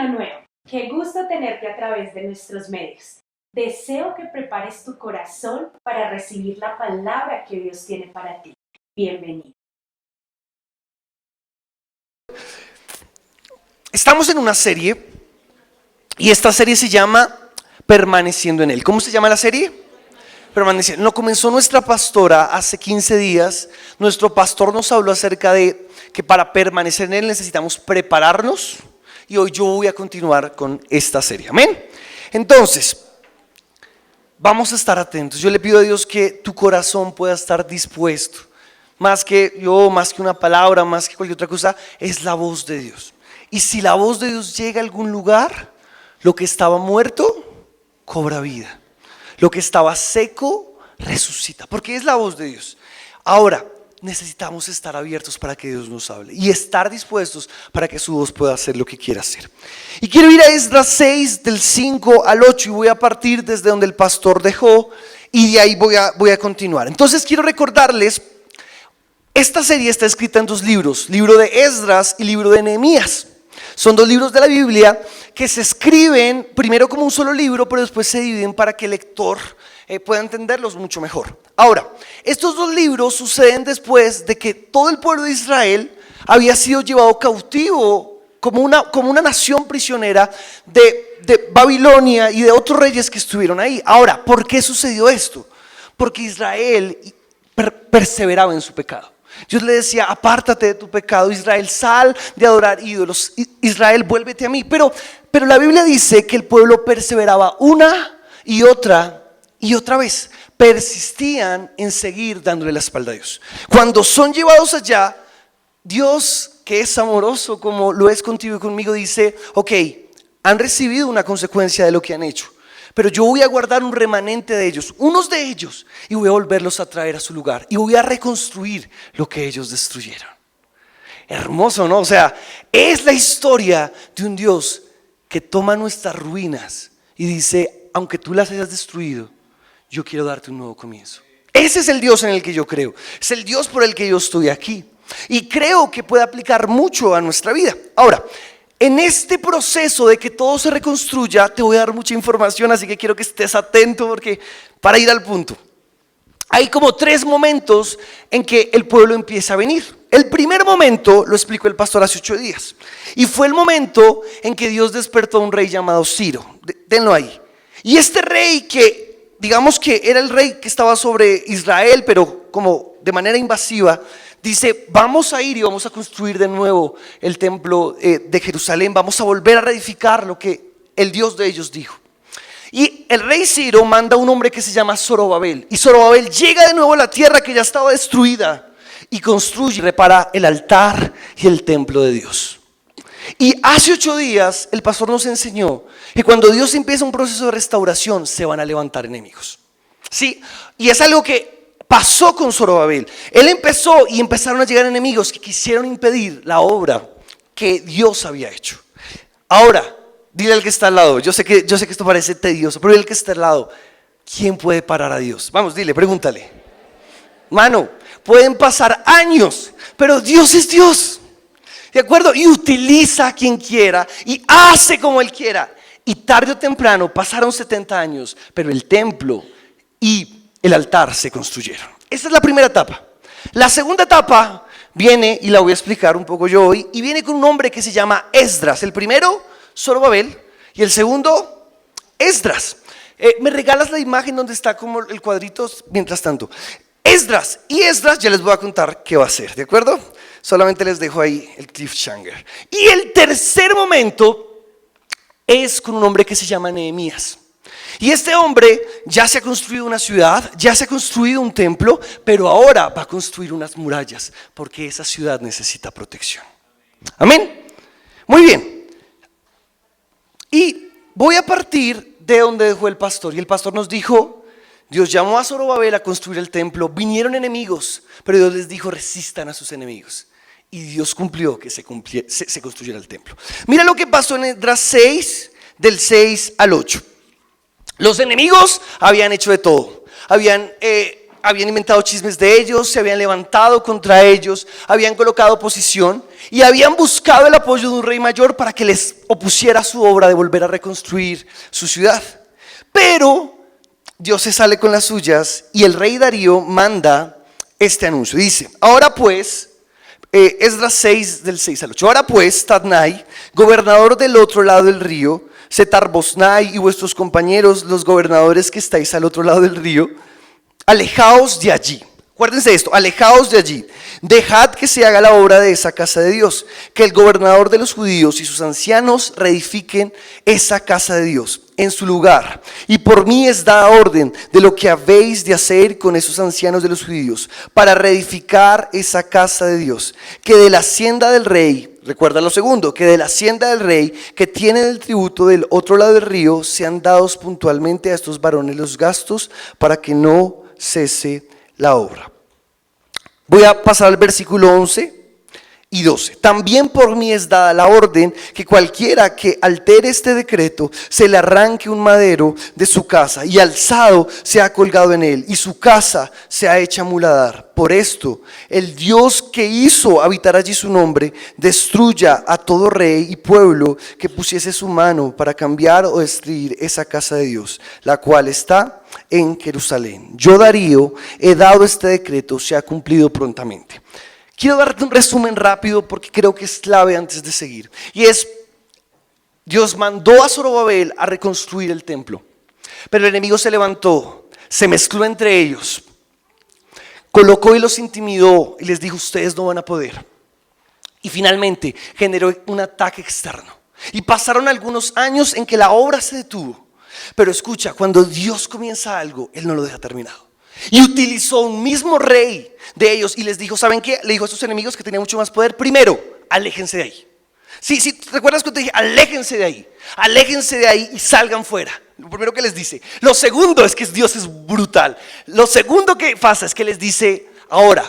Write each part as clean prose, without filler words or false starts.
Año nuevo. Qué gusto tenerte a través de nuestros medios. Deseo que prepares tu corazón para recibir la palabra que Dios tiene para ti. Bienvenido. Estamos en una serie y esta serie se llama Permaneciendo en Él. ¿Cómo se llama la serie? Permaneciendo. Lo comenzó nuestra pastora hace 15 días. Nuestro pastor nos habló acerca de que para permanecer en Él necesitamos prepararnos y hoy yo voy a continuar con esta serie. Amén. Entonces, vamos a estar atentos. Yo le pido a Dios que tu corazón pueda estar dispuesto. Más que yo, más que una palabra, más que cualquier otra cosa, es la voz de Dios. Y si la voz de Dios llega a algún lugar, lo que estaba muerto cobra vida. Lo que estaba seco resucita, porque es la voz de Dios. Ahora, necesitamos estar abiertos para que Dios nos hable y estar dispuestos para que su voz pueda hacer lo que quiera hacer. Y quiero ir a Esdras 6 del 5 al 8 y voy a partir desde donde el pastor dejó y de ahí voy a continuar. Entonces quiero recordarles, esta serie está escrita en dos libros, libro de Esdras y libro de Nehemías. Son dos libros de la Biblia que se escriben primero como un solo libro, pero después se dividen para que el lector pueda entenderlos mucho mejor. Ahora, estos dos libros suceden después de que todo el pueblo de Israel había sido llevado cautivo como una nación prisionera de Babilonia y de otros reyes que estuvieron ahí. Ahora, ¿por qué sucedió esto? Porque Israel perseveraba en su pecado. Dios le decía: apártate de tu pecado, Israel, sal de adorar ídolos, Israel, vuélvete a mí. Pero la Biblia dice que el pueblo perseveraba una y otra vez. Persistían en seguir dándole la espalda a Dios. Cuando son llevados allá, Dios, que es amoroso como lo es contigo y conmigo, dice: ok, han recibido una consecuencia de lo que han hecho, pero yo voy a guardar un remanente de ellos, unos de ellos, y voy a volverlos a traer a su lugar y voy a reconstruir lo que ellos destruyeron. Hermoso, ¿no? O sea, es la historia de un Dios que toma nuestras ruinas y dice: aunque tú las hayas destruido, yo quiero darte un nuevo comienzo. Ese es el Dios en el que yo creo, es el Dios por el que yo estoy aquí y creo que puede aplicar mucho a nuestra vida. Ahora, en este proceso de que todo se reconstruya, te voy a dar mucha información, así que quiero que estés atento porque para ir al punto. Hay como 3 momentos en que el pueblo empieza a venir. El primer momento lo explicó el pastor hace 8 días y fue el momento en que Dios despertó a un rey llamado Ciro. Denlo ahí. Y este rey, que digamos que era el rey que estaba sobre Israel, pero como de manera invasiva, dice: vamos a ir y vamos a construir de nuevo el templo de Jerusalén, vamos a volver a reedificar lo que el Dios de ellos dijo. Y el rey Ciro manda a un hombre que se llama Zorobabel, y Zorobabel llega de nuevo a la tierra que ya estaba destruida y construye y repara el altar y el templo de Dios. Y hace 8 días el pastor nos enseñó que cuando Dios empieza un proceso de restauración se van a levantar enemigos. Sí, y es algo que pasó con Zorobabel. Él empezó y empezaron a llegar enemigos que quisieron impedir la obra que Dios había hecho. Ahora, dile al que está al lado, yo sé que esto parece tedioso, pero dile al que está al lado: ¿quién puede parar a Dios? Vamos, dile, pregúntale. Mano, pueden pasar años, pero Dios es Dios. ¿De acuerdo? Y utiliza a quien quiera y hace como Él quiera. Y tarde o temprano pasaron 70 años, pero el templo y el altar se construyeron. Esa es la primera etapa. La segunda etapa viene, y la voy a explicar un poco yo hoy, y viene con un hombre que se llama Esdras. El primero, Zorobabel, y el segundo, Esdras. ¿Me regalas la imagen donde está como el cuadrito mientras tanto? Esdras, y Esdras ya les voy a contar qué va a hacer, ¿de acuerdo? Solamente les dejo ahí el cliffhanger. Y el tercer momento es con un hombre que se llama Nehemías. Y este hombre ya se ha construido una ciudad, ya se ha construido un templo, pero ahora va a construir unas murallas porque esa ciudad necesita protección. Amén. Muy bien. Y voy a partir de donde dejó el pastor. Y el pastor nos dijo: Dios llamó a Zorobabel a construir el templo, vinieron enemigos, pero Dios les dijo: resistan a sus enemigos. Y Dios cumplió que se construyera el templo. Mira lo que pasó en Esdras 6, del 6 al 8. Los enemigos habían hecho de todo. Habían habían inventado chismes de ellos, se habían levantado contra ellos, habían colocado oposición y habían buscado el apoyo de un rey mayor para que les opusiera su obra de volver a reconstruir su ciudad. Pero Dios se sale con las suyas y el rey Darío manda este anuncio. Dice, ahora pues, Esdras 6 del 6 al 8, ahora pues, Tadnai, gobernador del otro lado del río, Setar-Bosnai y vuestros compañeros, los gobernadores que estáis al otro lado del río, alejaos de allí. Acuérdense de esto, alejaos de allí. Dejad que se haga la obra de esa casa de Dios, que el gobernador de los judíos y sus ancianos reedifiquen esa casa de Dios en su lugar. Y por mí es dada orden de lo que habéis de hacer con esos ancianos de los judíos para reedificar esa casa de Dios, que de la hacienda del rey, recuerda lo segundo, que de la hacienda del rey que tiene el tributo del otro lado del río sean dados puntualmente a estos varones los gastos para que no cese la obra. Voy a pasar al versículo 11 y 12. También por mí es dada la orden que cualquiera que altere este decreto se le arranque un madero de su casa y alzado sea colgado en él y su casa sea hecha muladar. Por esto el Dios que hizo habitar allí su nombre destruya a todo rey y pueblo que pusiese su mano para cambiar o destruir esa casa de Dios, la cual está en Jerusalén. Yo, Darío, he dado este decreto, se ha cumplido prontamente. Quiero darte un resumen rápido porque creo que es clave antes de seguir. Y es, Dios mandó a Zorobabel a reconstruir el templo, pero el enemigo se levantó, se mezcló entre ellos, colocó y los intimidó y les dijo, ustedes no van a poder. Y finalmente generó un ataque externo. Y pasaron algunos años en que la obra se detuvo. Pero escucha, cuando Dios comienza algo, Él no lo deja terminado. Y utilizó un mismo rey de ellos y les dijo, ¿saben qué? Le dijo a sus enemigos que tenían mucho más poder, primero, aléjense de ahí. Sí, ¿recuerdas cuando te dije, aléjense de ahí y salgan fuera? Lo primero que les dice. Lo segundo es que Dios es brutal. Lo segundo que pasa es que les dice, ahora,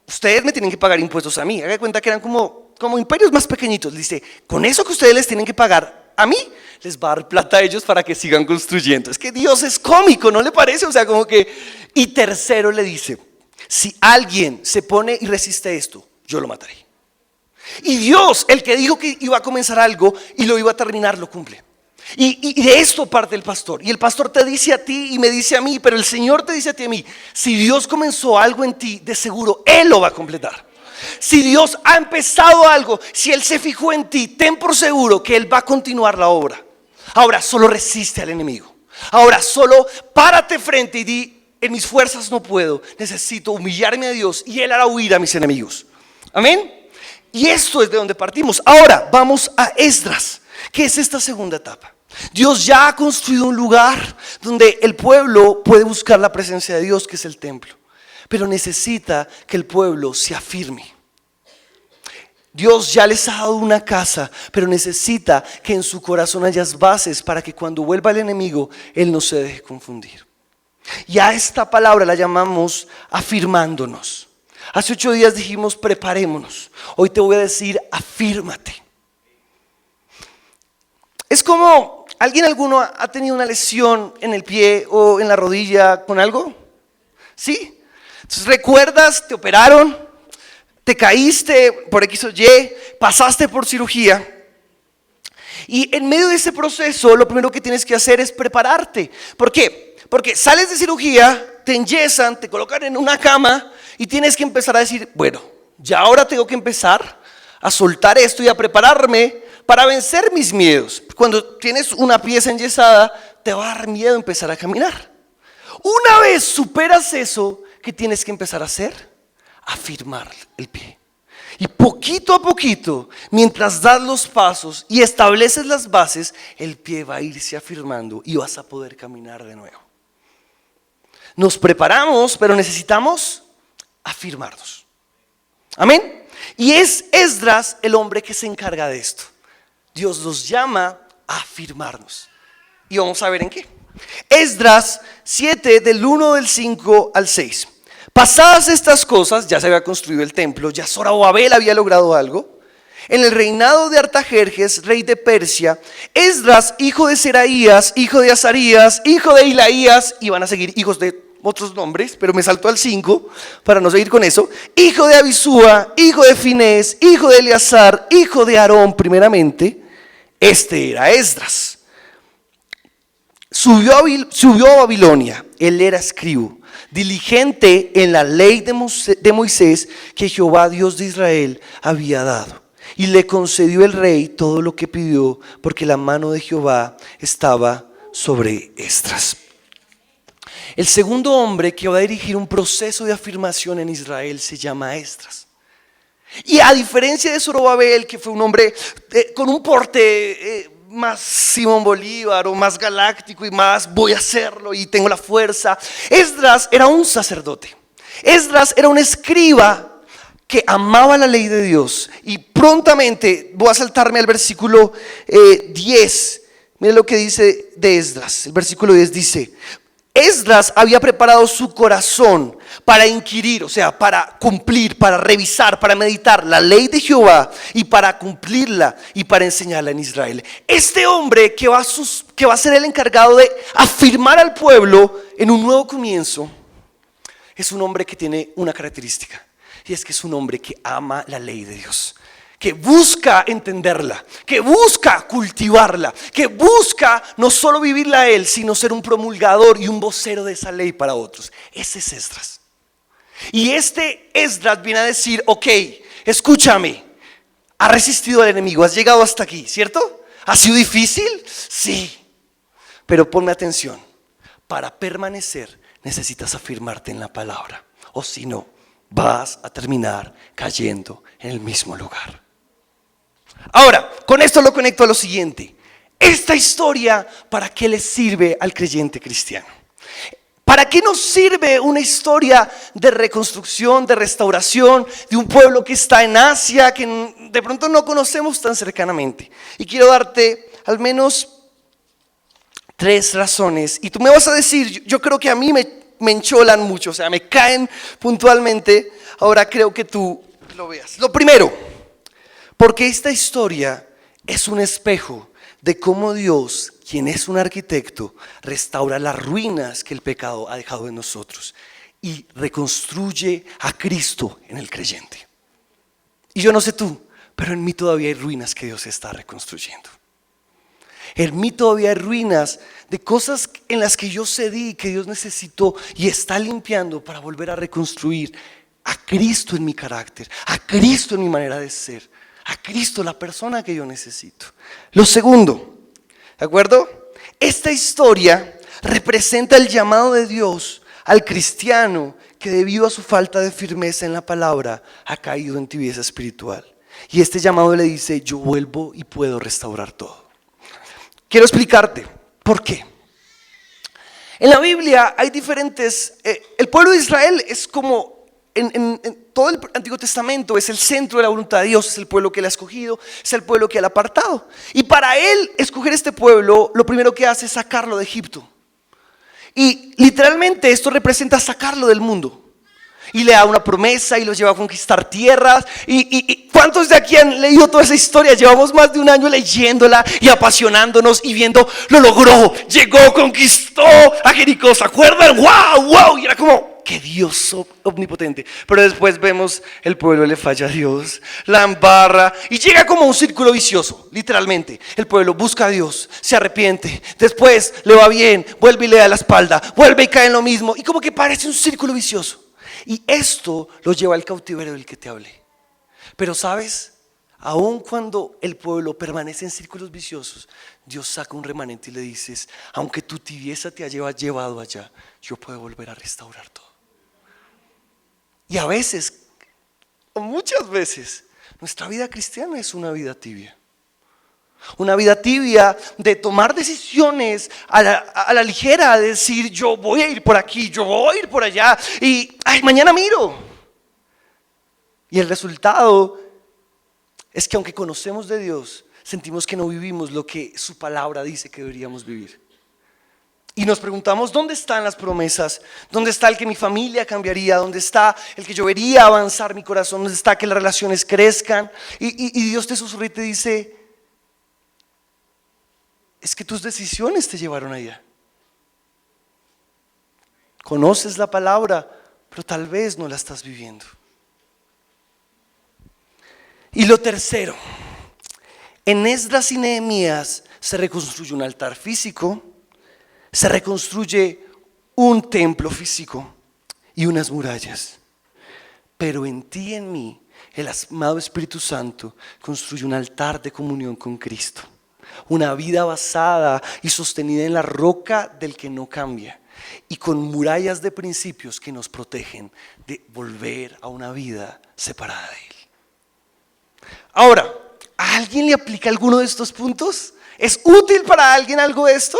ustedes me tienen que pagar impuestos a mí. Hagan cuenta que eran como imperios más pequeñitos. Les dice, con eso que ustedes les tienen que pagar a mí, les va a dar plata a ellos para que sigan construyendo. Es que Dios es cómico, ¿no le parece? O sea, como que... Y tercero le dice, si alguien se pone y resiste esto, yo lo mataré. Y Dios, el que dijo que iba a comenzar algo y lo iba a terminar, lo cumple. Y de esto parte el pastor. Y el pastor te dice a ti y me dice a mí, pero el Señor te dice a ti y a mí, si Dios comenzó algo en ti, de seguro Él lo va a completar. Si Dios ha empezado algo, si Él se fijó en ti, ten por seguro que Él va a continuar la obra. Ahora solo resiste al enemigo. Ahora solo párate frente y di, en mis fuerzas no puedo, necesito humillarme a Dios y Él hará huir a mis enemigos. Amén. Y esto es de donde partimos. Ahora vamos a Esdras, que es esta segunda etapa. Dios ya ha construido un lugar donde el pueblo puede buscar la presencia de Dios, que es el templo. Pero necesita que el pueblo se afirme. Dios ya les ha dado una casa, pero necesita que en su corazón haya bases para que cuando vuelva el enemigo, Él no se deje confundir. Y a esta palabra la llamamos afirmándonos. Hace 8 días dijimos preparémonos. Hoy te voy a decir afírmate. Es como, ¿alguno ha tenido una lesión en el pie o en la rodilla con algo? ¿Sí? Entonces recuerdas, te operaron, te caíste por X o Y, pasaste por cirugía. Y en medio de ese proceso lo primero que tienes que hacer es prepararte. ¿Por qué? Porque sales de cirugía, te enyesan, te colocan en una cama y tienes que empezar a decir, bueno, ya ahora tengo que empezar a soltar esto y a prepararme para vencer mis miedos. Cuando tienes una pieza enyesada, te va a dar miedo empezar a caminar. Una vez superas eso, ¿qué tienes que empezar a hacer? Afirmar el pie. Y poquito a poquito, mientras das los pasos y estableces las bases, el pie va a irse afirmando y vas a poder caminar de nuevo. Nos preparamos, pero necesitamos afirmarnos. Amén. Y es Esdras el hombre que se encarga de esto. Dios nos llama a afirmarnos. Y vamos a ver en qué. Esdras 7 del 1 del 5 al 6. Pasadas estas cosas, ya se había construido el templo, ya Zorobabel había logrado algo. En el reinado de Artajerjes, rey de Persia, Esdras, hijo de Seraías, hijo de Azarías, hijo de Hilaías, y van a seguir hijos de otros nombres, pero me saltó al 5 para no seguir con eso. Hijo de Abisúa, hijo de Finés, hijo de Eleazar, hijo de Aarón primeramente. Este era Esdras. Subió a Babilonia, él era escribo, diligente en la ley de Moisés que Jehová Dios de Israel había dado. Y le concedió el rey todo lo que pidió, porque la mano de Jehová estaba sobre Esdras. El segundo hombre que va a dirigir un proceso de afirmación en Israel se llama Esdras. Y a diferencia de Zorobabel, que fue un hombre con un porte más Simón Bolívar o más galáctico y más voy a hacerlo y tengo la fuerza, Esdras era un sacerdote. Esdras era un escriba que amaba la ley de Dios. Y prontamente voy a saltarme al versículo 10. Mire lo que dice de Esdras. El versículo 10 dice: Esdras había preparado su corazón para inquirir, o sea, para cumplir, para revisar, para meditar la ley de Jehová y para cumplirla y para enseñarla en Israel. Este hombre que va a ser el encargado de afirmar al pueblo en un nuevo comienzo, es un hombre que tiene una característica, y es que es un hombre que ama la ley de Dios, que busca entenderla, que busca cultivarla, que busca no solo vivirla él, sino ser un promulgador y un vocero de esa ley para otros. Ese es Esdras. Y este Esdras viene a decir: ok, escúchame, has resistido al enemigo, has llegado hasta aquí, ¿cierto? ¿Ha sido difícil? Sí, pero ponme atención, para permanecer necesitas afirmarte en la palabra, o si no, vas a terminar cayendo en el mismo lugar. Ahora, con esto lo conecto a lo siguiente. Esta historia, ¿para qué le sirve al creyente cristiano? ¿Para qué nos sirve una historia de reconstrucción, de restauración de un pueblo que está en Asia, que de pronto no conocemos tan cercanamente? Y quiero darte al menos 3 razones. Y tú me vas a decir, yo creo que a mí me encholan mucho, o sea, me caen puntualmente. Ahora creo que tú lo veas. Lo primero, porque esta historia es un espejo de cómo Dios, quien es un arquitecto, restaura las ruinas que el pecado ha dejado en nosotros y reconstruye a Cristo en el creyente. Y yo no sé tú, pero en mí todavía hay ruinas que Dios está reconstruyendo. En mí todavía hay ruinas de cosas en las que yo cedí, que Dios necesitó y está limpiando para volver a reconstruir a Cristo en mi carácter, a Cristo en mi manera de ser, a Cristo, la persona que yo necesito. Lo segundo, ¿de acuerdo? Esta historia representa el llamado de Dios al cristiano que debido a su falta de firmeza en la palabra ha caído en tibieza espiritual. Y este llamado le dice: yo vuelvo y puedo restaurar todo. Quiero explicarte por qué. En la Biblia hay diferentes, el pueblo de Israel es como en todo el Antiguo Testamento, es el centro de la voluntad de Dios, es el pueblo que él ha escogido, es el pueblo que él ha apartado. Y para él escoger este pueblo, lo primero que hace es sacarlo de Egipto. Y literalmente esto representa sacarlo del mundo. Y le da una promesa y los lleva a conquistar tierras. Y ¿cuántos de aquí han leído toda esa historia? Llevamos más de un año leyéndola y apasionándonos y viendo, lo logró, llegó, conquistó a Jericó, ¿se acuerdan? ¡Wow, wow! Y era como, ¡qué Dios omnipotente! Pero después vemos, el pueblo le falla a Dios, la embarra y llega como un círculo vicioso, literalmente. El pueblo busca a Dios, se arrepiente, después le va bien, vuelve y le da la espalda, vuelve y cae en lo mismo. Y como que parece un círculo vicioso. Y esto lo lleva al cautiverio del que te hablé. Pero sabes, aun cuando el pueblo permanece en círculos viciosos, Dios saca un remanente y le dices: aunque tu tibieza te haya llevado allá, yo puedo volver a restaurar todo. Y a veces, o muchas veces, nuestra vida cristiana es una vida tibia. Una vida tibia de tomar decisiones a la ligera, de decir: yo voy a ir por aquí, yo voy a ir por allá y mañana miro. Y el resultado es que aunque conocemos de Dios, sentimos que no vivimos lo que su palabra dice que deberíamos vivir. Y nos preguntamos: ¿dónde están las promesas? ¿Dónde está el que mi familia cambiaría? ¿Dónde está el que yo vería avanzar mi corazón? ¿Dónde está que las relaciones crezcan? Y Dios te susurra y te dice: es que tus decisiones te llevaron allá. conoces la palabra, pero tal vez no la estás viviendo. Y lo tercero, en Esdras y Nehemías se reconstruye un altar físico, se reconstruye un templo físico y unas murallas. Pero en ti y en mí, el amado Espíritu Santo construye un altar de comunión con Cristo. Una vida basada y sostenida en la roca del que no cambia. Y con murallas de principios que nos protegen de volver a una vida separada de Él. Ahora, ¿a alguien le aplica alguno de estos puntos? ¿Es útil para alguien algo de esto?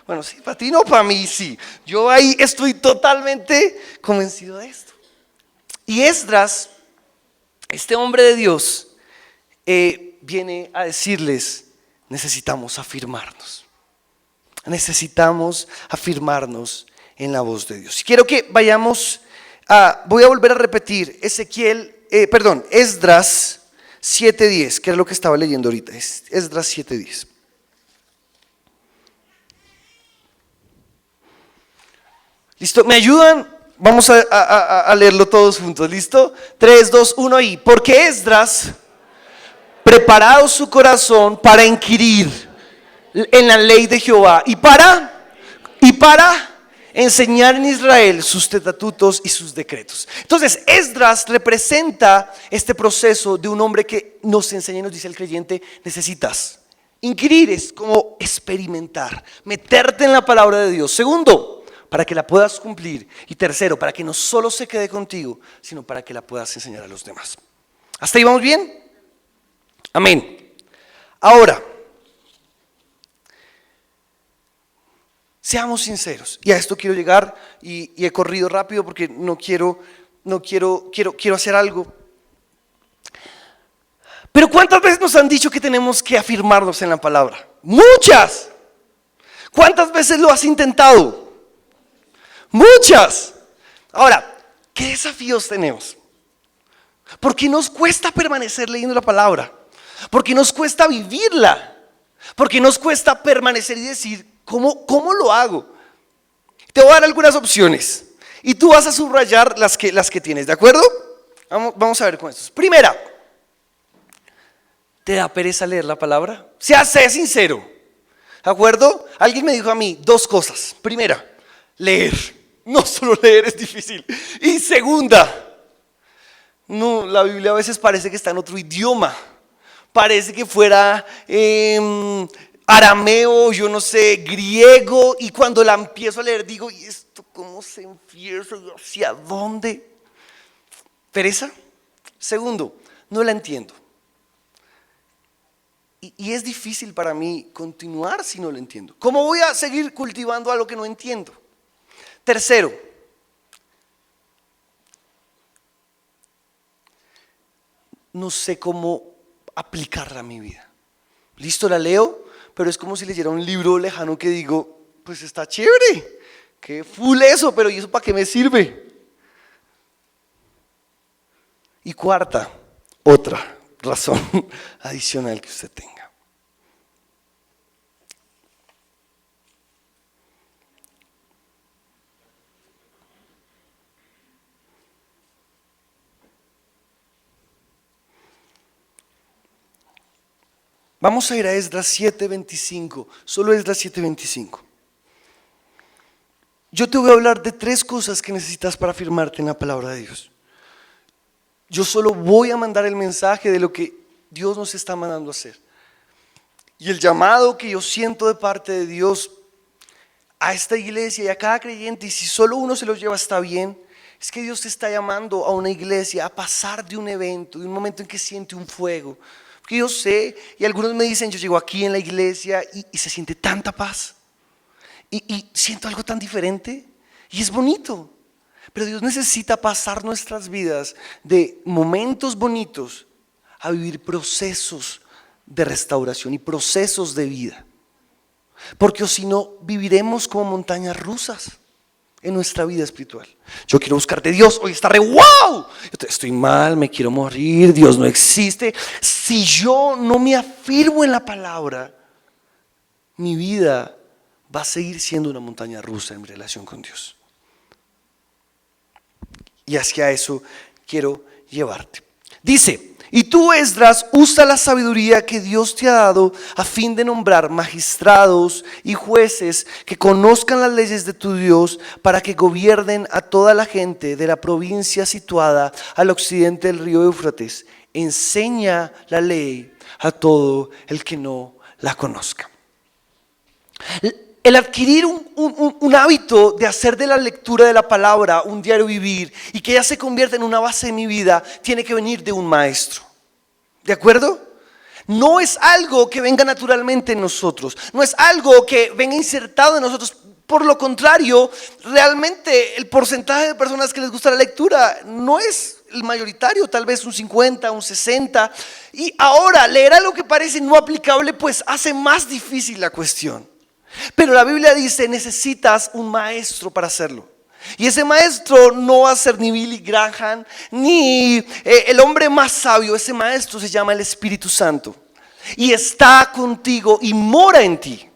Bueno, sí, para ti no, para mí sí. Yo ahí estoy totalmente convencido de esto. Y Esdras, este hombre de Dios, viene a decirles, necesitamos afirmarnos. Necesitamos afirmarnos en la voz de Dios. Quiero que vayamos voy a volver a repetir Esdras 7:10, que es lo que estaba leyendo ahorita. Esdras 7:10. ¿Listo? ¿Me ayudan? Vamos a leerlo todos juntos. ¿Listo? 3, 2, 1 y porque Esdras, preparado su corazón para inquirir en la ley de Jehová y para enseñar en Israel sus estatutos y sus decretos. Entonces Esdras representa este proceso de un hombre que nos enseña y nos dice al creyente, necesitas inquirir, es como experimentar, meterte en la palabra de Dios. Segundo, para que la puedas cumplir. Y tercero, para que no solo se quede contigo, sino para que la puedas enseñar a los demás. ¿Hasta ahí vamos bien? Amén. Ahora, seamos sinceros. Y a esto quiero llegar y he corrido rápido porque quiero hacer algo. Pero ¿cuántas veces nos han dicho que tenemos que afirmarnos en la palabra? Muchas. ¿Cuántas veces lo has intentado? Muchas. Ahora, ¿qué desafíos tenemos? ¿Por qué nos cuesta permanecer leyendo la palabra? ¿Por qué nos cuesta vivirla? ¿Por qué nos cuesta permanecer y decir, ¿cómo lo hago? Te voy a dar algunas opciones y tú vas a subrayar las que tienes, ¿de acuerdo? Vamos a ver con estos. Primera, ¿te da pereza leer la palabra? Sé sincero, ¿de acuerdo? Alguien me dijo a mí 2 cosas. Primera, leer. No solo leer es difícil. Y segunda, no, la Biblia a veces parece que está en otro idioma. Parece que fuera arameo, yo no sé, griego. Y cuando la empiezo a leer digo, ¿y esto cómo se empieza? ¿Hacia dónde? ¿Pereza? Segundo, no la entiendo. Y es difícil para mí continuar si no la entiendo. ¿Cómo voy a seguir cultivando algo que no entiendo? Tercero, no sé cómo aplicarla a mi vida. Listo, la leo, pero es como si leyera un libro lejano que digo, pues está chévere, qué full eso, pero ¿y eso para qué me sirve? Y cuarta, otra razón adicional que usted tenga. Vamos a ir a Esdras 7:25, solo Esdras 7:25. Yo te voy a hablar de 3 cosas que necesitas para afirmarte en la palabra de Dios. Yo solo voy a mandar el mensaje de lo que Dios nos está mandando a hacer. Y el llamado que yo siento de parte de Dios a esta iglesia y a cada creyente, y si solo uno se lo lleva está bien, es que Dios te está llamando a una iglesia a pasar de un evento, de un momento en que siente un fuego. Porque yo sé, y algunos me dicen, yo llego aquí en la iglesia y se siente tanta paz. Y siento algo tan diferente. Y es bonito. Pero Dios necesita pasar nuestras vidas de momentos bonitos a vivir procesos de restauración y procesos de vida. Porque si no, viviremos como montañas rusas en nuestra vida espiritual. Yo quiero buscar de Dios, hoy está re wow, estoy mal, me quiero morir, Dios no existe. Si yo no me afirmo en la palabra, mi vida va a seguir siendo una montaña rusa en mi relación con Dios. Y hacia eso quiero llevarte. Dice, y tú, Esdras, usa la sabiduría que Dios te ha dado a fin de nombrar magistrados y jueces que conozcan las leyes de tu Dios para que gobiernen a toda la gente de la provincia situada al occidente del río Éufrates. Enseña la ley a todo el que no la conozca. El adquirir un hábito de hacer de la lectura de la palabra un diario vivir y que ya se convierta en una base de mi vida, tiene que venir de un maestro. ¿De acuerdo? No es algo que venga naturalmente en nosotros, no es algo que venga insertado en nosotros. Por lo contrario, realmente el porcentaje de personas que les gusta la lectura no es el mayoritario, tal vez un 50, un 60. Y ahora leer algo que parece no aplicable pues hace más difícil la cuestión. Pero la Biblia dice, necesitas un maestro para hacerlo. Y ese maestro no va a ser ni Billy Graham, ni el hombre más sabio. Ese maestro se llama el Espíritu Santo. Y está contigo y mora en ti.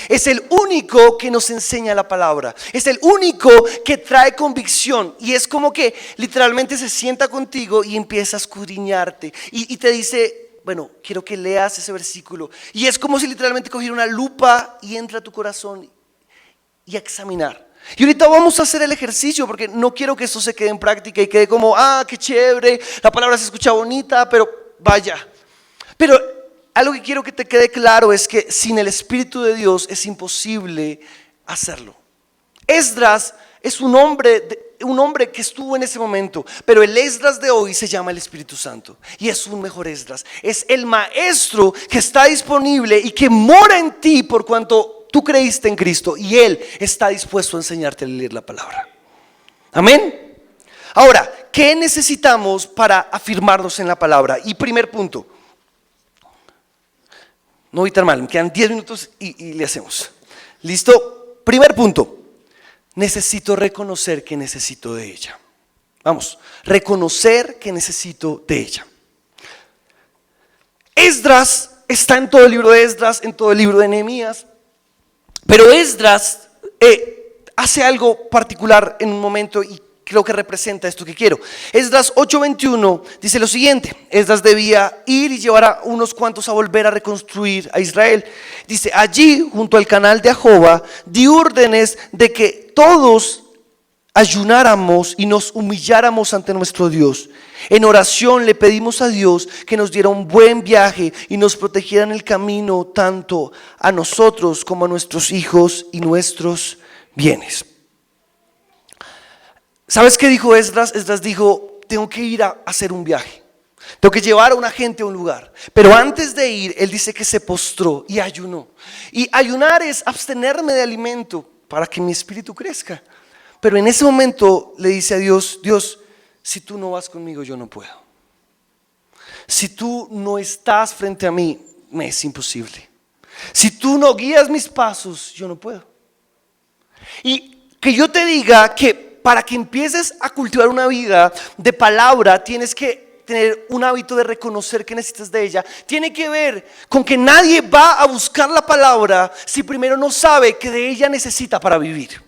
Es el único que nos enseña la palabra. Es el único que trae convicción. Y es como que literalmente se sienta contigo y empieza a escudriñarte. Y te dice, bueno, quiero que leas ese versículo. Y es como si literalmente cogiera una lupa y entra a tu corazón y a examinar. Y ahorita vamos a hacer el ejercicio porque no quiero que esto se quede en práctica y quede como, qué chévere, la palabra se escucha bonita, pero vaya. Pero algo que quiero que te quede claro es que sin el Espíritu de Dios es imposible hacerlo. Esdras es un hombre que estuvo en ese momento, pero el Esdras de hoy se llama el Espíritu Santo y es un mejor Esdras. Es el maestro que está disponible y que mora en ti por cuanto tú creíste en Cristo y Él está dispuesto a enseñarte a leer la palabra. Amén. Ahora, ¿qué necesitamos para afirmarnos en la palabra? Y primer punto, no voy tan mal, me quedan 10 minutos y le hacemos. ¿Listo? Primer punto. Necesito reconocer que necesito de ella. Vamos, reconocer que necesito de ella. Esdras está en todo el libro de Esdras, en todo el libro de Nehemías. Pero Esdras hace algo particular en un momento y creo que representa esto que quiero. Esdras 8:21 dice lo siguiente: Esdras debía ir y llevar a unos cuantos a volver a reconstruir a Israel. Dice, allí junto al canal de Ahoba di órdenes de que todos ayunáramos y nos humilláramos ante nuestro Dios. En oración le pedimos a Dios que nos diera un buen viaje y nos protegiera en el camino tanto a nosotros como a nuestros hijos y nuestros bienes. ¿Sabes qué dijo Esdras? Esdras dijo, tengo que ir a hacer un viaje. Tengo que llevar a una gente a un lugar. Pero antes de ir, él dice que se postró y ayunó. Y ayunar es abstenerme de alimento para que mi espíritu crezca. Pero en ese momento le dice a Dios, Dios, si tú no vas conmigo, yo no puedo. Si tú no estás frente a mí, me es imposible. Si tú no guías mis pasos, yo no puedo. Y que yo te diga que para que empieces a cultivar una vida de palabra, tienes que tener un hábito de reconocer que necesitas de ella. Tiene que ver con que nadie va a buscar la palabra si primero no sabe que de ella necesita para vivir.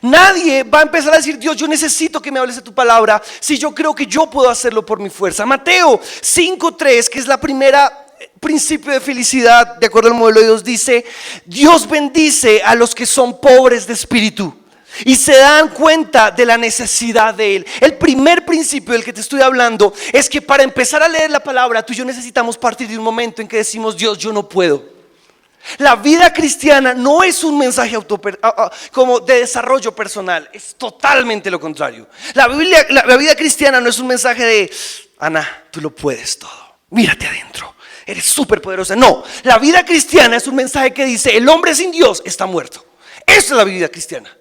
Nadie va a empezar a decir, Dios, yo necesito que me hables de tu palabra si yo creo que yo puedo hacerlo por mi fuerza. Mateo 5:3, que es la primera principio de felicidad de acuerdo al modelo de Dios, dice, Dios bendice a los que son pobres de espíritu y se dan cuenta de la necesidad de Él. El primer principio del que te estoy hablando es que para empezar a leer la palabra, tú y yo necesitamos partir de un momento en que decimos, Dios, yo no puedo. La vida cristiana no es un mensaje como de desarrollo personal, es totalmente lo contrario. La vida cristiana no es un mensaje de, Ana, tú lo puedes todo, mírate adentro, eres súper poderosa. No, la vida cristiana es un mensaje que dice, el hombre sin Dios está muerto. Esa es la vida cristiana.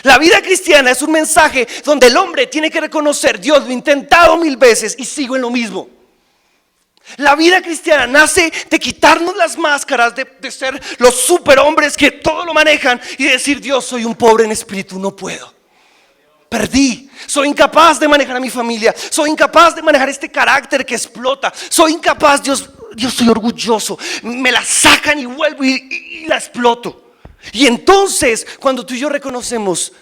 La vida cristiana es un mensaje donde el hombre tiene que reconocer, Dios, lo he intentado 1000 veces y sigo en lo mismo. La vida cristiana nace de quitarnos las máscaras, de ser los superhombres que todo lo manejan y decir, Dios, soy un pobre en espíritu, no puedo. Perdí, soy incapaz de manejar a mi familia, soy incapaz de manejar este carácter que explota, soy incapaz, Dios, soy orgulloso, me la sacan y vuelvo y la exploto. Y entonces, cuando tú y yo reconocemos,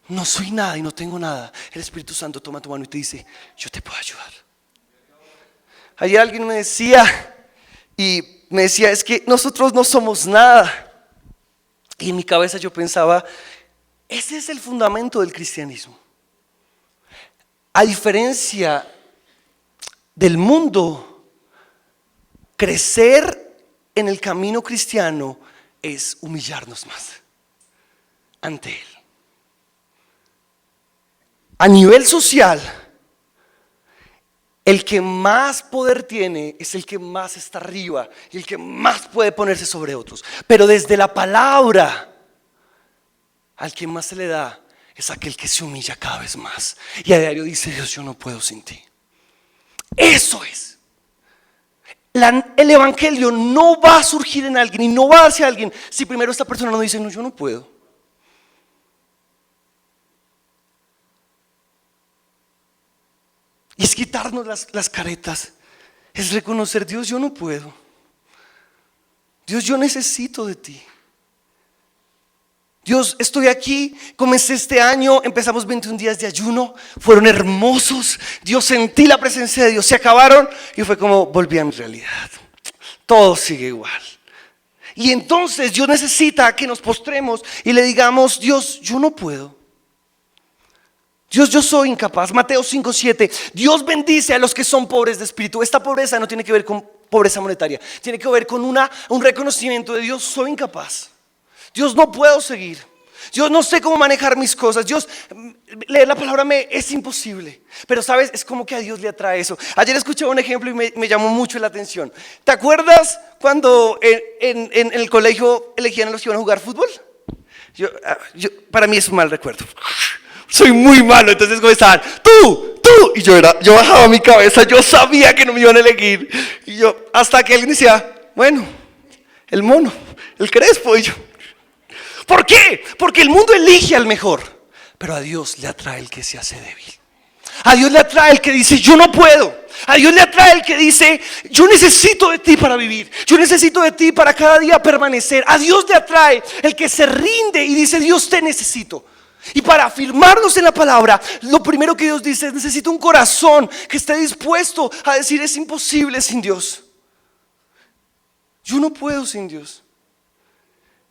no soy nada y no tengo nada, el Espíritu Santo toma tu mano y te dice, yo te puedo ayudar. Ayer alguien me decía, es que nosotros no somos nada. Y en mi cabeza yo pensaba, ese es el fundamento del cristianismo. A diferencia del mundo, crecer en el camino cristiano es humillarnos más ante Él. A nivel social, el que más poder tiene es el que más está arriba y el que más puede ponerse sobre otros. Pero desde la palabra, al que más se le da es aquel que se humilla cada vez más y a diario dice, Dios, yo no puedo sin ti. Eso es. El evangelio no va a surgir en alguien y no va hacia alguien si primero esta persona no dice, no, yo no puedo. Y es quitarnos las caretas, es reconocer, Dios, yo no puedo. Dios, yo necesito de ti. Dios, estoy aquí, comencé este año, empezamos 21 días de ayuno, fueron hermosos. Dios, sentí la presencia de Dios, se acabaron y fue como volví a mi realidad. Todo sigue igual. Y entonces Dios necesita que nos postremos y le digamos, Dios, yo no puedo. Dios, yo soy incapaz. Mateo 5:7. Dios bendice a los que son pobres de espíritu. Esta pobreza no tiene que ver con pobreza monetaria, tiene que ver con un reconocimiento de Dios, soy incapaz. Dios, no puedo seguir. Dios, no sé cómo manejar mis cosas. Dios, leer la palabra es imposible. Pero sabes, es como que a Dios le atrae eso. Ayer escuché un ejemplo y me llamó mucho la atención. ¿Te acuerdas cuando en el colegio elegían a los que iban a jugar fútbol? Para mí es un mal recuerdo. Soy muy malo, entonces comenzaban, tú, y yo bajaba mi cabeza, yo sabía que no me iban a elegir. Y yo, hasta que alguien decía, bueno, el mono, el crespo, y yo, ¿por qué? Porque el mundo elige al mejor, pero a Dios le atrae el que se hace débil. A Dios le atrae el que dice, yo no puedo. A Dios le atrae el que dice, yo necesito de ti para vivir. Yo necesito de ti para cada día permanecer. A Dios le atrae el que se rinde y dice, Dios, te necesito. Y para afirmarnos en la palabra, lo primero que Dios dice es, necesito un corazón que esté dispuesto a decir, es imposible sin Dios. Yo no puedo sin Dios.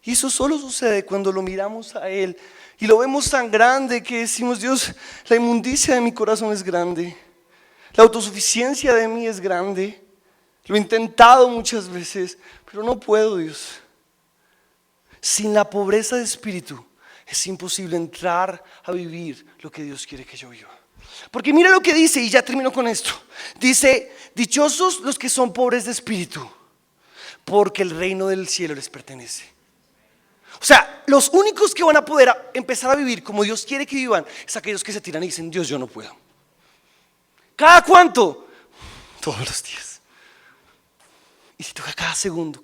Y eso solo sucede cuando lo miramos a Él y lo vemos tan grande que decimos, Dios, la inmundicia de mi corazón es grande, la autosuficiencia de mí es grande, lo he intentado muchas veces, pero no puedo, Dios. Sin la pobreza de espíritu es imposible entrar a vivir lo que Dios quiere que yo viva. Porque mira lo que dice, y ya termino con esto. Dice, dichosos los que son pobres de espíritu, porque el reino del cielo les pertenece. O sea, los únicos que van a poder empezar a vivir como Dios quiere que vivan es aquellos que se tiran y dicen, Dios, yo no puedo. ¿Cada cuánto? Todos los días. Y si toca cada segundo.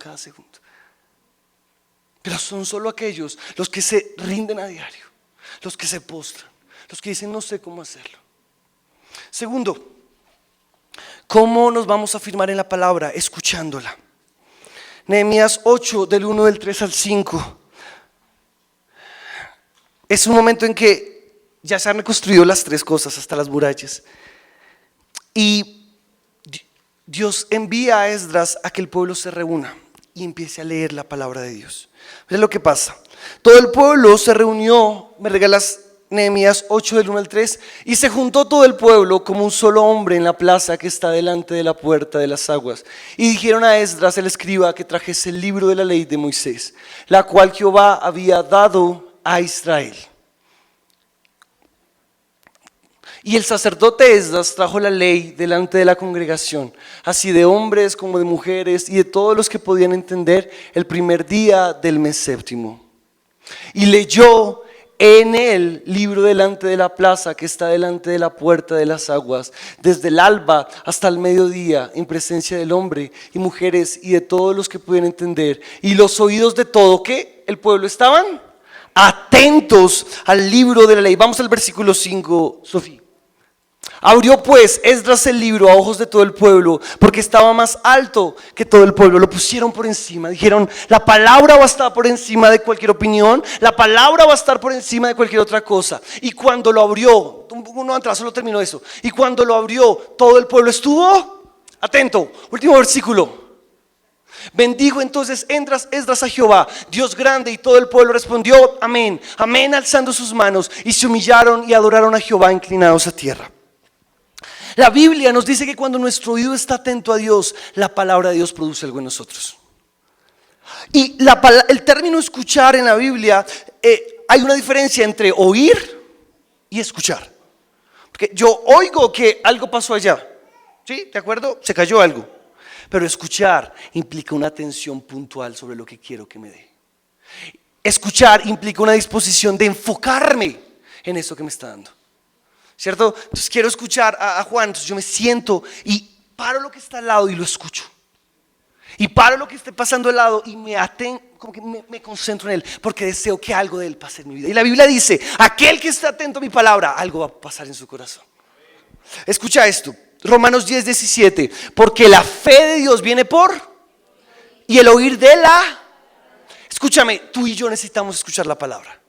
Pero son solo aquellos los que se rinden a diario, los que se postran, los que dicen no sé cómo hacerlo. Segundo, ¿cómo nos vamos a afirmar en la palabra? Escuchándola. Nehemías 8 del 1 del 3 al 5. Es un momento en que ya se han reconstruido las tres cosas hasta las murallas. Y Dios envía a Esdras a que el pueblo se reúna y empiece a leer la palabra de Dios. Es lo que pasa. Todo el pueblo se reunió, me regalas Nehemías 8 del 1 al 3, y se juntó todo el pueblo como un solo hombre en la plaza que está delante de la puerta de las aguas. Y dijeron a Esdras el escriba que trajese el libro de la ley de Moisés, la cual Jehová había dado a Israel. Y el sacerdote Esdras trajo la ley delante de la congregación, así de hombres como de mujeres y de todos los que podían entender, el primer día del mes séptimo. Y leyó en el libro delante de la plaza que está delante de la puerta de las aguas, desde el alba hasta el mediodía, en presencia del hombre y mujeres y de todos los que podían entender. Y los oídos de todo, ¿qué? El pueblo estaban atentos al libro de la ley. Vamos al versículo 5, Sofía. Abrió pues Esdras el libro a ojos de todo el pueblo, porque estaba más alto que todo el pueblo. Lo pusieron por encima. Dijeron, la palabra va a estar por encima de cualquier opinión. La palabra va a estar por encima de cualquier otra cosa. Y cuando lo abrió, uno atrás solo terminó eso. Y cuando lo abrió, todo el pueblo estuvo atento. Último versículo. Bendijo entonces Esdras a Jehová, Dios grande, y todo el pueblo respondió, amén, amén, alzando sus manos, y se humillaron y adoraron a Jehová inclinados a tierra. La Biblia nos dice que cuando nuestro oído está atento a Dios, la palabra de Dios produce algo en nosotros. Y el término escuchar en la Biblia, hay una diferencia entre oír y escuchar. Porque yo oigo que algo pasó allá, ¿sí? ¿De acuerdo? Se cayó algo. Pero escuchar implica una atención puntual sobre lo que quiero que me dé. Escuchar implica una disposición de enfocarme en eso que me está dando. ¿Cierto? Entonces quiero escuchar a Juan, entonces yo me siento y paro lo que está al lado y lo escucho. Y paro lo que esté pasando al lado y como que me concentro en él, porque deseo que algo de él pase en mi vida. Y la Biblia dice, aquel que está atento a mi palabra, algo va a pasar en su corazón. Escucha esto, Romanos 10:17, porque la fe de Dios viene por, y el oír de la, escúchame, tú y yo necesitamos escuchar la palabra.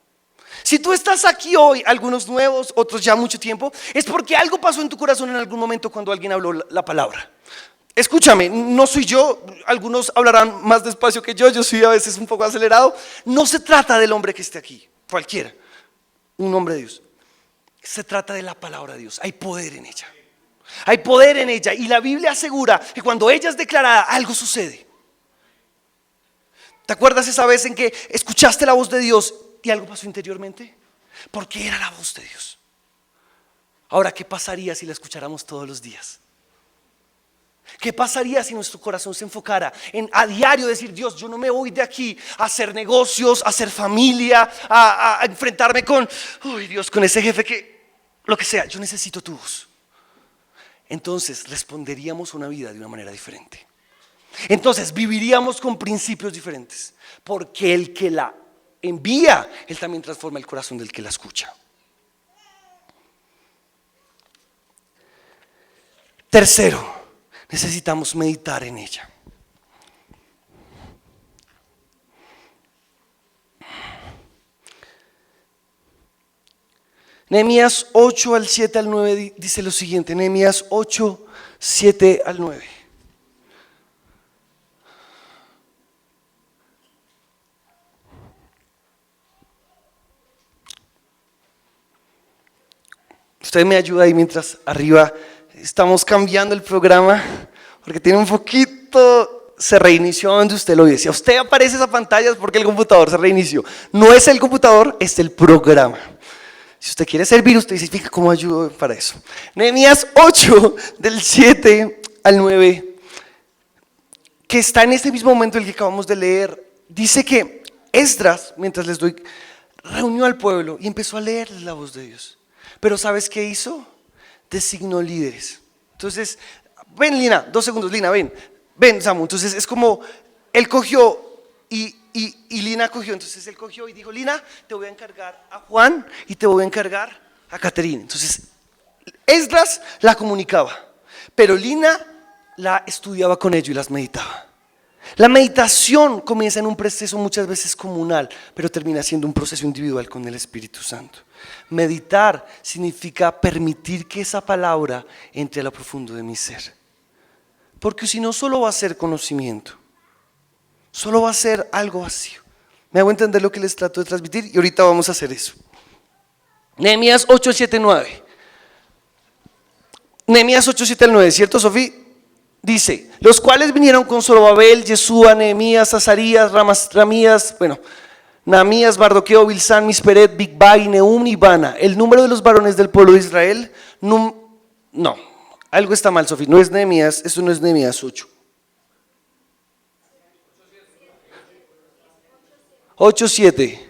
Si tú estás aquí hoy, algunos nuevos, otros ya mucho tiempo, es porque algo pasó en tu corazón en algún momento cuando alguien habló la palabra. Escúchame, no soy yo, algunos hablarán más despacio que yo soy a veces un poco acelerado. No se trata del hombre que esté aquí, cualquiera, un hombre de Dios. Se trata de la palabra de Dios, hay poder en ella. Hay poder en ella y la Biblia asegura que cuando ella es declarada, algo sucede. ¿Te acuerdas esa vez en que escuchaste la voz de Dios y algo pasó interiormente? Porque era la voz de Dios. Ahora, ¿qué pasaría si la escucháramos todos los días? ¿Qué pasaría si nuestro corazón se enfocara en a diario decir, Dios, yo no me voy de aquí a hacer negocios, a hacer familia, a enfrentarme con, uy Dios, con ese jefe que, lo que sea, yo necesito tu voz? Entonces responderíamos a una vida de una manera diferente. Entonces viviríamos con principios diferentes, porque el que la envía, él también transforma el corazón del que la escucha. Tercero, necesitamos meditar en ella. Nehemías 8 al 7 al 9 dice lo siguiente, Nehemías 8, 7 al 9. Usted me ayuda ahí mientras arriba estamos cambiando el programa, porque tiene un poquito, se reinició donde usted lo vio. Si a usted aparece esa pantalla es porque el computador se reinició. No es el computador, es el programa. Si usted quiere servir, usted dice, fíjate cómo ayudo para eso. Nehemías 8, del 7 al 9, que está en este mismo momento el que acabamos de leer, dice que Esdras, mientras les doy, reunió al pueblo y empezó a leerles la voz de Dios. Pero ¿sabes qué hizo? Designó líderes. Entonces, ven Lina, 2 segundos, Lina, ven Samu. Entonces es como, él cogió y Lina cogió. Entonces él cogió y dijo, Lina, te voy a encargar a Juan y te voy a encargar a Caterina. Entonces Esdras la comunicaba, pero Lina la estudiaba con ellos y las meditaba. La meditación comienza en un proceso muchas veces comunal, pero termina siendo un proceso individual con el Espíritu Santo. Meditar significa permitir que esa palabra entre a lo profundo de mi ser. Porque si no, solo va a ser conocimiento, solo va a ser algo vacío. Me hago entender lo que les trato de transmitir y ahorita vamos a hacer eso. Nehemías 8, 7, 9. Nehemías 8, 7 al 9, ¿cierto, Sofía? Dice, los cuales vinieron con Zorobabel, Yeshua, Nehemías, Azarías, Nahemías, Mardoqueo, Bilsán, Misperet, Bigvai, Nehum y Bana. El número de los varones del pueblo de Israel, no, algo está mal, Sofía, no es Nehemías, eso no es Nehemías 8. 8, 7.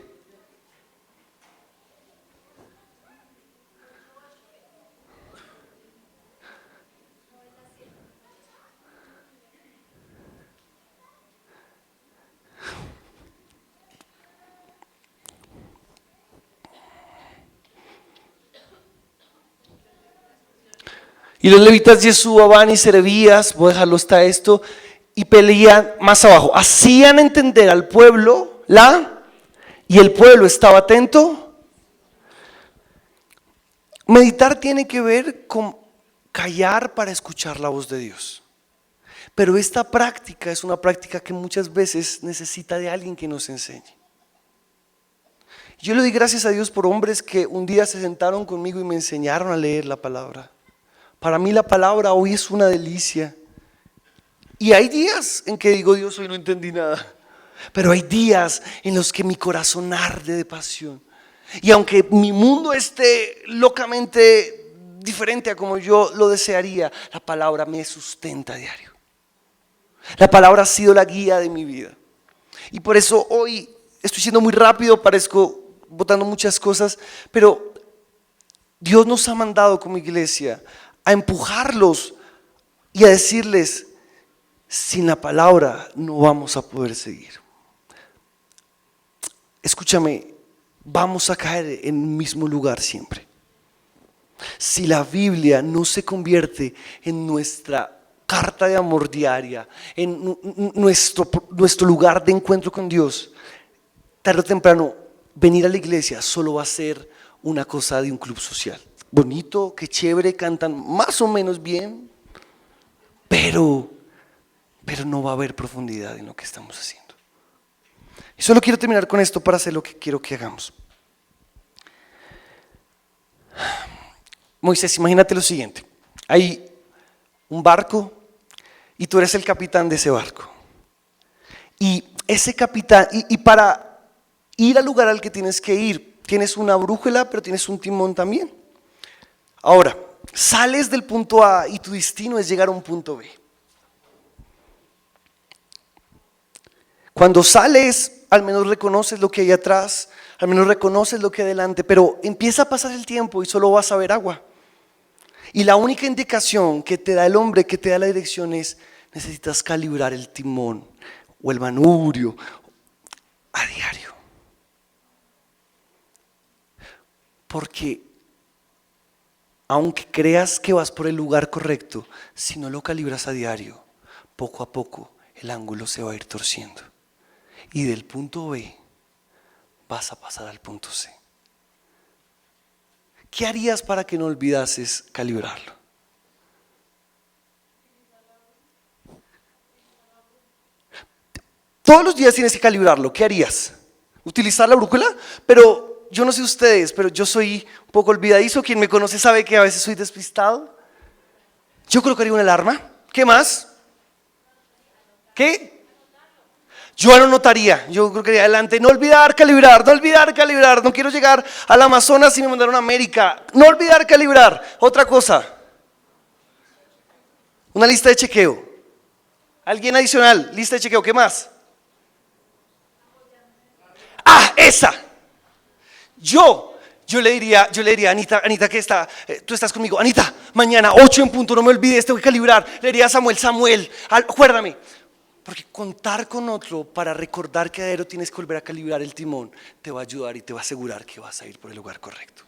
Y los levitas Yeshua, Van y Serebías, voy a dejarlo hasta esto, y pelean más abajo. Hacían entender al pueblo y el pueblo estaba atento. Meditar tiene que ver con callar para escuchar la voz de Dios. Pero esta práctica es una práctica que muchas veces necesita de alguien que nos enseñe. Yo le doy gracias a Dios por hombres que un día se sentaron conmigo y me enseñaron a leer la palabra. Para mí la palabra hoy es una delicia. Y hay días en que digo, Dios, hoy no entendí nada. Pero hay días en los que mi corazón arde de pasión. Y aunque mi mundo esté locamente diferente a como yo lo desearía, la palabra me sustenta a diario. La palabra ha sido la guía de mi vida. Y por eso hoy estoy siendo muy rápido, parezco botando muchas cosas, pero Dios nos ha mandado como iglesia a empujarlos y a decirles, sin la palabra no vamos a poder seguir. Escúchame, vamos a caer en un mismo lugar siempre. Si la Biblia no se convierte en nuestra carta de amor diaria, en nuestro lugar de encuentro con Dios, tarde o temprano venir a la iglesia solo va a ser una cosa de un club social. Bonito, qué chévere, cantan más o menos bien, pero no va a haber profundidad en lo que estamos haciendo. Y solo quiero terminar con esto para hacer lo que quiero que hagamos. Moisés, imagínate lo siguiente: hay un barco y tú eres el capitán de ese barco. Y ese capitán, y para ir al lugar al que tienes que ir, tienes una brújula, pero tienes un timón también. Ahora, sales del punto A y tu destino es llegar a un punto B. Cuando sales, al menos reconoces lo que hay atrás, al menos reconoces lo que hay adelante, pero empieza a pasar el tiempo y solo vas a ver agua. Y la única indicación que te da el hombre, que te da la dirección es: necesitas calibrar el timón o el manubrio a diario. Porque aunque creas que vas por el lugar correcto, si no lo calibras a diario, poco a poco el ángulo se va a ir torciendo. Y del punto B vas a pasar al punto C. ¿Qué harías para que no olvidases calibrarlo? Todos los días tienes que calibrarlo. ¿Qué harías? ¿Utilizar la brújula? Pero yo no sé ustedes, pero yo soy un poco olvidadizo. Quien me conoce sabe que a veces soy despistado. Yo colocaría una alarma. ¿Qué más? ¿Qué? Yo lo notaría, yo creo que adelante, no olvidar calibrar, no quiero llegar al Amazonas y me mandaron a América, no olvidar calibrar. Otra cosa, una lista de chequeo. ¿Alguien adicional? Lista de chequeo, ¿qué más? Ah, esa. Yo le diría a Anita que está, tú estás conmigo, Anita, mañana 8 en punto, no me olvides, tengo que calibrar. Le diría a Samuel, acuérdame. Porque contar con otro para recordar que a diario tienes que volver a calibrar el timón te va a ayudar y te va a asegurar que vas a ir por el lugar correcto.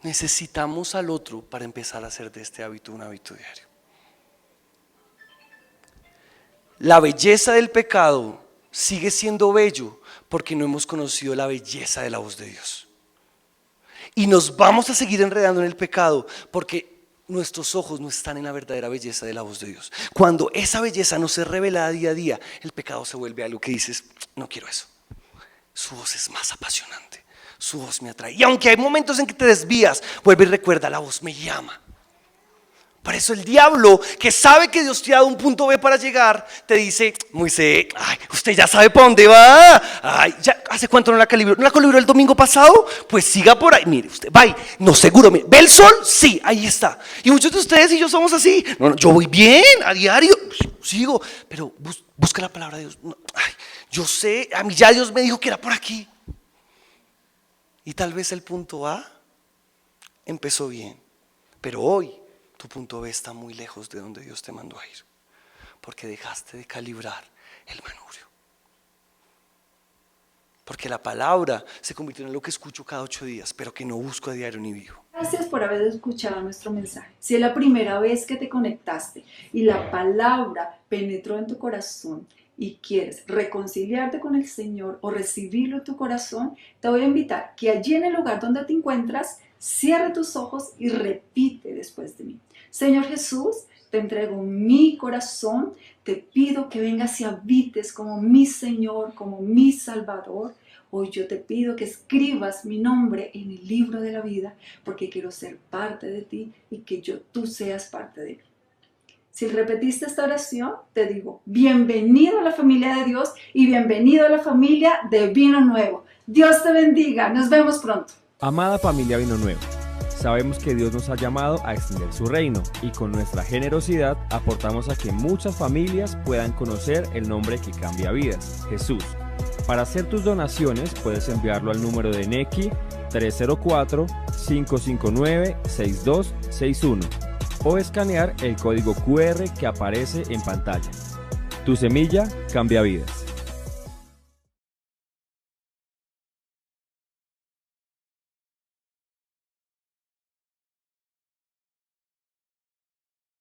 Necesitamos al otro para empezar a hacer de este hábito un hábito diario. La belleza del pecado sigue siendo bello porque no hemos conocido la belleza de la voz de Dios. Y nos vamos a seguir enredando en el pecado porque nuestros ojos no están en la verdadera belleza de la voz de Dios. Cuando esa belleza no se revela día a día, el pecado se vuelve algo que dices, no quiero eso. Su voz es más apasionante, su voz me atrae. Y aunque hay momentos en que te desvías, vuelve y recuerda, la voz me llama. Por eso el diablo, que sabe que Dios te ha dado un punto B para llegar, te dice, Moisés, ay, usted ya sabe para dónde va. Ay, ya, ¿hace cuánto no la calibró? ¿No la calibró el domingo pasado? Pues siga por ahí, mire usted, va, no seguro, mire, ¿ve el sol? Sí, ahí está. Y muchos de ustedes y yo somos así. No, yo voy bien, a diario, sigo, pero busca la palabra de Dios. No, ay, yo sé, a mí ya Dios me dijo que era por aquí. Y tal vez el punto A empezó bien, pero hoy tu punto B está muy lejos de donde Dios te mandó a ir, porque dejaste de calibrar el manubrio. Porque la palabra se convirtió en lo que escucho cada 8 días, pero que no busco a diario ni vivo. Gracias por haber escuchado nuestro mensaje. Si es la primera vez que te conectaste y la palabra penetró en tu corazón y quieres reconciliarte con el Señor o recibirlo en tu corazón, te voy a invitar que allí en el lugar donde te encuentras, cierre tus ojos y repite después de mí. Señor Jesús, te entrego mi corazón, te pido que vengas y habites como mi Señor, como mi Salvador. Hoy yo te pido que escribas mi nombre en el libro de la vida, porque quiero ser parte de ti y que tú seas parte de mí. Si repetiste esta oración, te digo, bienvenido a la familia de Dios y bienvenido a la familia de Vino Nuevo. Dios te bendiga, nos vemos pronto. Amada familia Vino Nuevo, sabemos que Dios nos ha llamado a extender su reino y con nuestra generosidad aportamos a que muchas familias puedan conocer el nombre que cambia vidas, Jesús. Para hacer tus donaciones puedes enviarlo al número de Nequi 304-559-6261 o escanear el código QR que aparece en pantalla. Tu semilla cambia vidas.